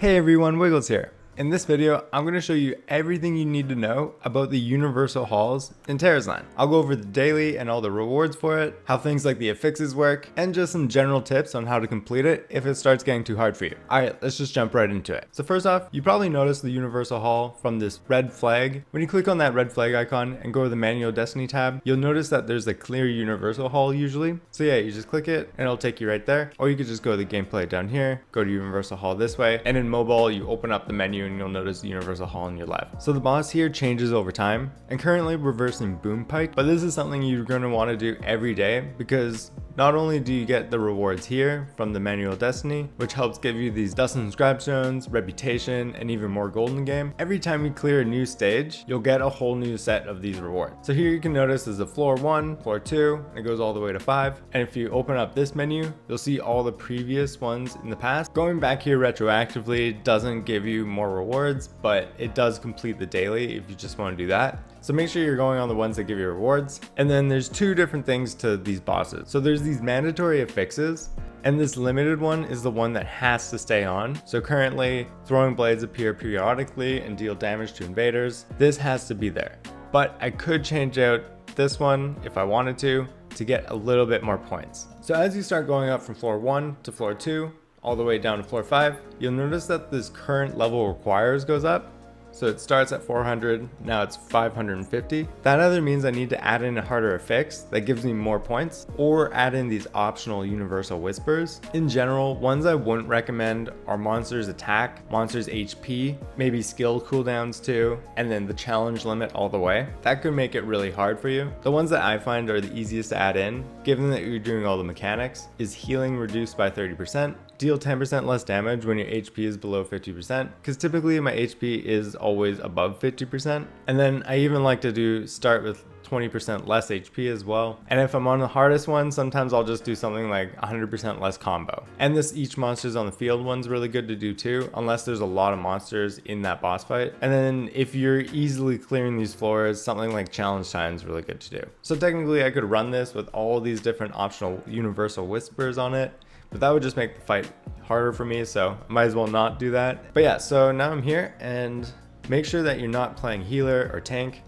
Hey everyone, Wiggles here. In this video, I'm going to show you everything you need to know about the universal halls in Tarisland. I'll go over the daily and all the rewards for it, how things like the affixes work, and just some general tips on how to complete it if it starts getting too hard for you. Alright, let's just jump right into it. So first off, you probably noticed the universal hall from this red flag. When you click on that red flag icon and go to the manual destiny tab, you'll notice that there's a clear universal hall usually. So yeah, you just click it and it'll take you right there. Or you could just go to the gameplay down here, go to universal hall this way, and in mobile, you open up the menu and you'll notice the universal hall on your left. So the boss here changes over time, and currently we're versing Boom Pike, but this is something you're going to want to do every day because not only do you get the rewards here from the manual destiny, which helps give you these dust and scribe stones, reputation, and even more gold in the game, every time you clear a new stage, you'll get a whole new set of these rewards. So here you can notice there's a floor 1, floor 2, and it goes all the way to 5. And if you open up this menu, you'll see all the previous ones in the past. Going back here retroactively doesn't give you more rewards, but it does complete the daily if you just want to do that. So make sure you're going on the ones that give you rewards. And then there's two different things to these bosses. So there's these mandatory affixes, and this limited one is the one that has to stay on. So currently, throwing blades appear periodically and deal damage to invaders. This has to be there. But I could change out this one if I wanted to get a little bit more points. So as you start going up from floor 1 to floor 2, all the way down to floor 5, you'll notice that this current level requires goes up. So it starts at 400, now it's 550. That either means I need to add in a harder affix that gives me more points, or add in these optional universal whispers. In general, ones I wouldn't recommend are monsters attack, monsters HP, maybe skill cooldowns too, and then the challenge limit all the way. That could make it really hard for you. The ones that I find are the easiest to add in, given that you're doing all the mechanics, is healing reduced by 30%, deal 10% less damage when your HP is below 50%, because typically my HP is always above 50%. And then I even like to start with 20% less HP as well. And if I'm on the hardest one, sometimes I'll just do something like 100% less combo. And this each monsters on the field one's really good to do too, unless there's a lot of monsters in that boss fight. And then if you're easily clearing these floors, something like challenge time is really good to do. So technically I could run this with all these different optional universal whispers on it, but that would just make the fight harder for me, so I might as well not do that. But yeah, so now I'm here, and make sure that you're not playing healer or tank.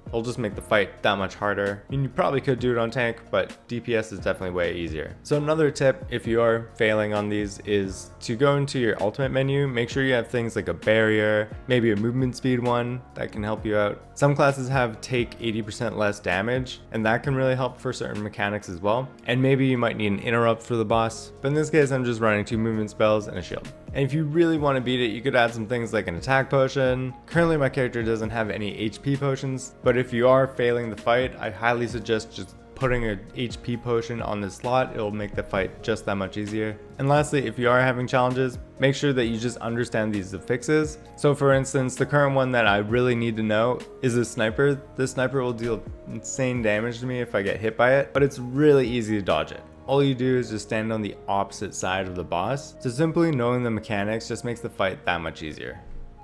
It'll just make the fight that much harder. I mean, you probably could do it on tank, but DPS is definitely way easier. So another tip, if you are failing on these, is to go into your ultimate menu. Make sure you have things like a barrier, maybe a movement speed one that can help you out. Some classes have take 80% less damage, and that can really help for certain mechanics as well. And maybe you might need an interrupt for the boss, but in this case, I'm just running 2 movement spells and a shield. And if you really want to beat it, you could add some things like an attack potion. Currently my character doesn't have any HP potions, but if you are failing the fight, I highly suggest just putting an HP potion on this slot. It'll make the fight just that much easier. And lastly, if you are having challenges, make sure that you just understand these affixes. So for instance, the current one that I really need to know is a sniper. This sniper will deal insane damage to me if I get hit by it, but it's really easy to dodge it. All you do is just stand on the opposite side of the boss. So simply knowing the mechanics just makes the fight that much easier.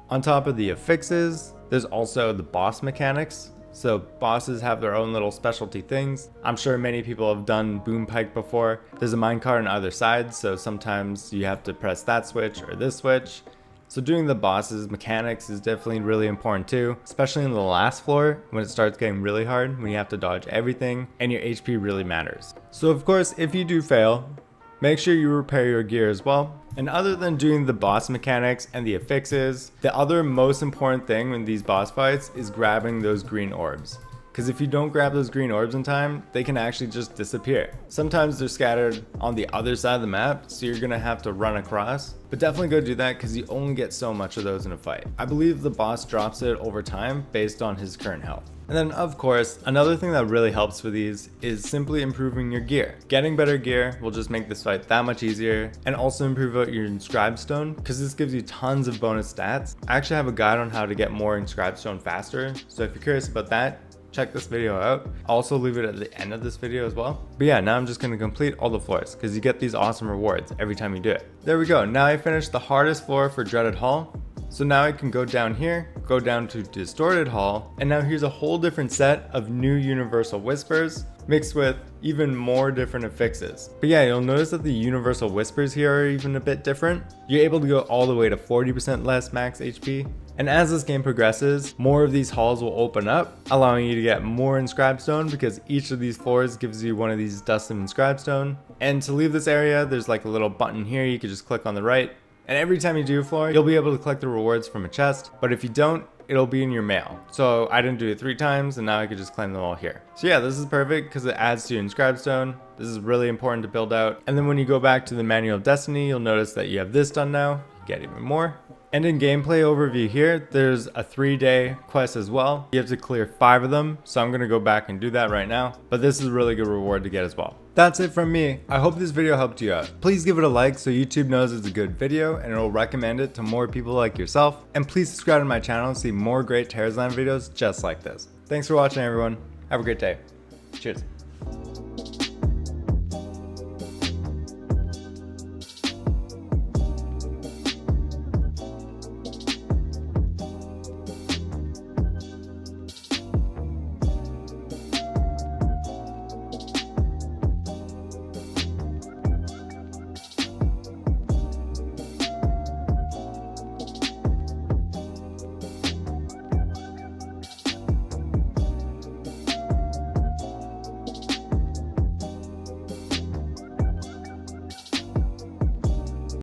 On top of the affixes, there's also the boss mechanics. So bosses have their own little specialty things. I'm sure many people have done Boom Pike before. There's a minecart on either side, so sometimes you have to press that switch or this switch. So doing the boss's mechanics is definitely really important too, especially in the last floor when it starts getting really hard, when you have to dodge everything and your HP really matters. So of course, if you do fail, make sure you repair your gear as well. And other than doing the boss mechanics and the affixes, the other most important thing in these boss fights is grabbing those green orbs. Because if you don't grab those green orbs in time, they can actually just disappear. Sometimes they're scattered on the other side of the map, so you're gonna have to run across. But definitely go do that because you only get so much of those in a fight. I believe the boss drops it over time based on his current health. And then of course, another thing that really helps for these is simply improving your gear. Getting better gear will just make this fight that much easier, and also improve out your inscribed stone because this gives you tons of bonus stats. I actually have a guide on how to get more inscribed stone faster, so if you're curious about that, check this video out. I'll also leave it at the end of this video as well. But yeah, now I'm just going to complete all the floors because you get these awesome rewards every time you do it. There we go. Now I finished the hardest floor for Dreaded Hall. So now I can go down here, go down to Distorted Hall, and now here's a whole different set of new Universal Whispers mixed with even more different affixes. But yeah, you'll notice that the Universal Whispers here are even a bit different. You're able to go all the way to 40% less max HP. And as this game progresses, more of these halls will open up, allowing you to get more Inscribed Stone because each of these floors gives you one of these Dust of Inscribed Stone. And to leave this area, there's like a little button here you can just click on the right. And every time you do a floor, you'll be able to collect the rewards from a chest. But if you don't, it'll be in your mail. So I didn't do it 3 times and now I could just claim them all here. So yeah, this is perfect because it adds to your Inscribed Stone. This is really important to build out. And then when you go back to the Manual of Destiny, you'll notice that you have this done now. You get even more. And in gameplay overview here, there's a 3-day quest as well. You have to clear 5 of them, so I'm gonna go back and do that right now. But this is a really good reward to get as well. That's it from me. I hope this video helped you out. Please give it a like so YouTube knows it's a good video and it'll recommend it to more people like yourself. And please subscribe to my channel to see more great Tarisland videos just like this. Thanks for watching everyone. Have a great day. Cheers.